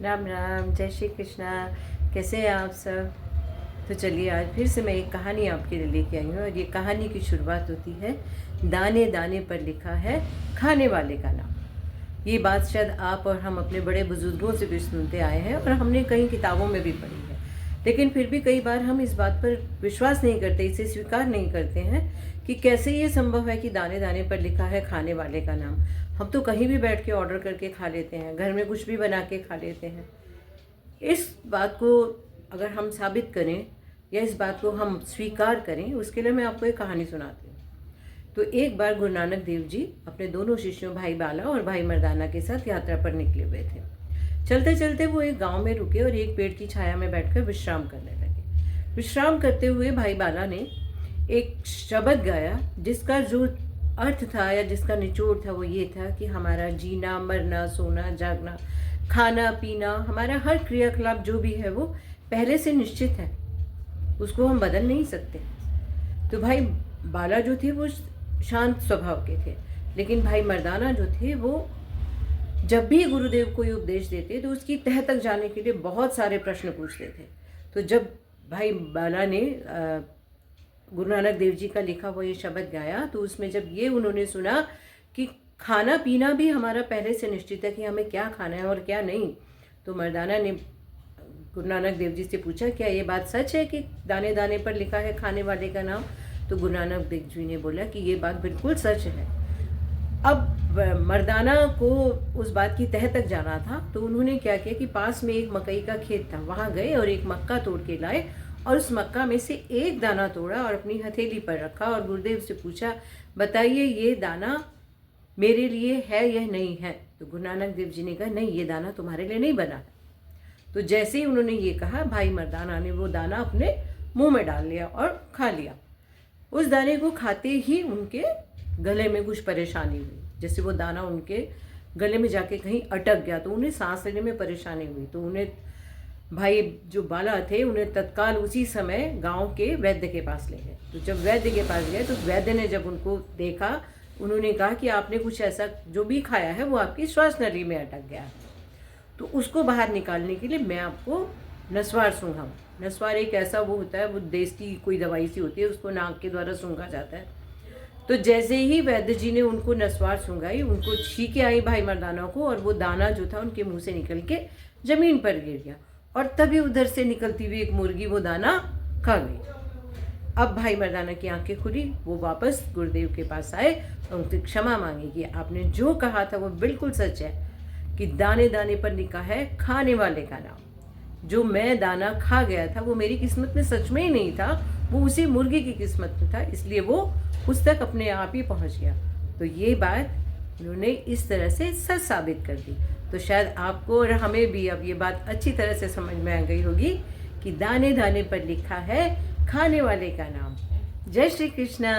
राम राम, जय श्री कृष्णा। कैसे हैं आप सब? तो चलिए आज फिर से मैं एक कहानी आपके लिए लेके आई हूँ और ये कहानी की शुरुआत होती है दाने दाने पर लिखा है खाने वाले का नाम। ये बात शायद आप और हम अपने बड़े बुजुर्गों से भी सुनते आए हैं और हमने कई किताबों में भी पढ़ी है, लेकिन फिर भी कई बार हम इस बात पर विश्वास नहीं करते, इसे स्वीकार नहीं करते हैं कि कैसे ये संभव है कि दाने दाने पर लिखा है खाने वाले का नाम। हम तो कहीं भी बैठ के ऑर्डर करके खा लेते हैं, घर में कुछ भी बना के खा लेते हैं। इस बात को अगर हम साबित करें या इस बात को हम स्वीकार करें, उसके लिए मैं आपको एक कहानी सुनाती हूँ। तो एक बार गुरु नानक देव जी अपने दोनों शिष्यों भाई बाला और भाई मर्दाना के साथ यात्रा पर निकले हुए थे। चलते चलते वो एक गांव में रुके और एक पेड़ की छाया में बैठकर विश्राम करने लगे। विश्राम करते हुए भाई बाला ने एक शब्द गाया जिसका जो अर्थ था या जिसका निचोड़ था वो ये था कि हमारा जीना, मरना, सोना, जागना, खाना पीना, हमारा हर क्रियाकलाप जो भी है वो पहले से निश्चित है, उसको हम बदल नहीं सकते। तो भाई बाला जो थे वो शांत स्वभाव के थे, लेकिन भाई मर्दाना जो थे वो जब भी गुरुदेव कोई उपदेश देते तो उसकी तह तक जाने के लिए बहुत सारे प्रश्न पूछते थे। तो जब भाई बाला ने गुरु नानक देव जी का लिखा हुआ ये शब्द गाया तो उसमें जब ये उन्होंने सुना कि खाना पीना भी हमारा पहले से निश्चित है कि हमें क्या खाना है और क्या नहीं, तो मर्दाना ने गुरु नानक देव जी से पूछा, क्या ये बात सच है कि दाने दाने पर लिखा है खाने वाले का नाम? तो गुरु नानक देव जी ने बोला कि ये बात बिल्कुल सच है। अब मर्दाना को उस बात की तह तक जाना था, तो उन्होंने क्या किया कि पास में एक मकई का खेत था, वहाँ गए और एक मक्का तोड़ के लाए और उस मक्का में से एक दाना तोड़ा और अपनी हथेली पर रखा और गुरुदेव से पूछा, बताइए ये दाना मेरे लिए है या नहीं है? तो गुरु नानक देव जी ने कहा, नहीं, ये दाना तुम्हारे लिए नहीं बना है। तो जैसे ही उन्होंने ये कहा, भाई मर्दाना ने वो दाना अपने मुंह में डाल लिया और खा लिया। उस दाने को खाते ही उनके गले में कुछ परेशानी हुई, जैसे वो दाना उनके गले में जाके कहीं अटक गया, तो उन्हें सांस लेने में परेशानी हुई। तो उन्हें भाई जो बाला थे उन्हें तत्काल उसी समय गांव के वैद्य के पास ले गए। तो जब वैद्य के पास गए तो वैद्य ने जब उनको देखा, उन्होंने कहा कि आपने कुछ ऐसा जो भी खाया है वो आपकी श्वास नली में अटक गया है, तो उसको बाहर निकालने के लिए मैं आपको नस्वार सूंघाऊँ। नस्वार एक ऐसा वो होता है, वो देश की कोई दवाई सी होती है, उसको नाक के द्वारा सूंघा जाता है। तो जैसे ही वैद्य जी ने उनको नस्वार सूंघाई, उनको छींके आई भाई मर्दाना को और वो दाना जो था उनके मुंह से निकल के जमीन पर गिर गया और तभी उधर से निकलती हुई एक मुर्गी वो दाना खा गई। अब भाई मर्दाना की आंखें खुली, वो वापस गुरुदेव के पास आए और उनसे क्षमा मांगी कि आपने जो कहा था वो बिल्कुल सच है कि दाने दाने पर लिखा है खाने वाले का नाम। जो मैं दाना खा गया था वो मेरी किस्मत में सच में ही नहीं था, वो उसी मुर्गी की किस्मत में था, इसलिए वो उस तक अपने आप ही पहुंच गया। तो ये बात उन्होंने इस तरह से सच साबित कर दी। तो शायद आपको और हमें भी अब ये बात अच्छी तरह से समझ में आ गई होगी कि दाने दाने पर लिखा है खाने वाले का नाम। जय श्री कृष्णा।